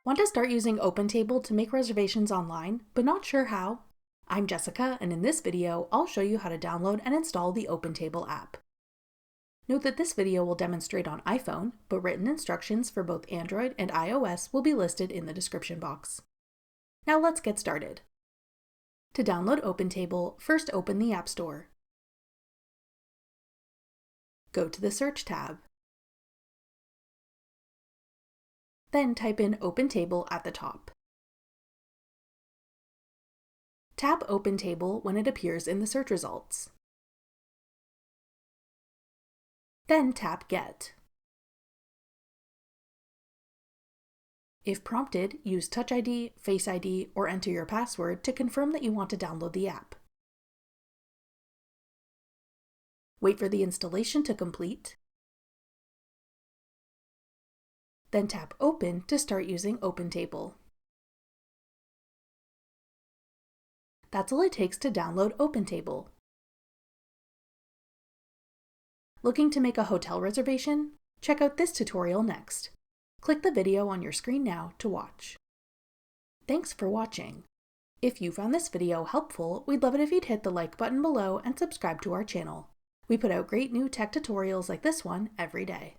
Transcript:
Want to start using OpenTable to make reservations online, but not sure how? I'm Jessica, and in this video, I'll show you how to download and install the OpenTable app. Note that this video will demonstrate on iPhone, but written instructions for both Android and iOS will be listed in the description box. Now let's get started. To download OpenTable, first open the App Store. Go to the Search tab. Then type in OpenTable at the top. Tap OpenTable when it appears in the search results. Then tap Get. If prompted, use Touch ID, Face ID, or enter your password to confirm that you want to download the app. Wait for the installation to complete. Then tap Open to start using OpenTable. That's all it takes to download OpenTable. Looking to make a hotel reservation? Check out this tutorial next. Click the video on your screen now to watch. Thanks for watching. If you found this video helpful, we'd love it if you'd hit the like button below and subscribe to our channel. We put out great new tech tutorials like this one every day.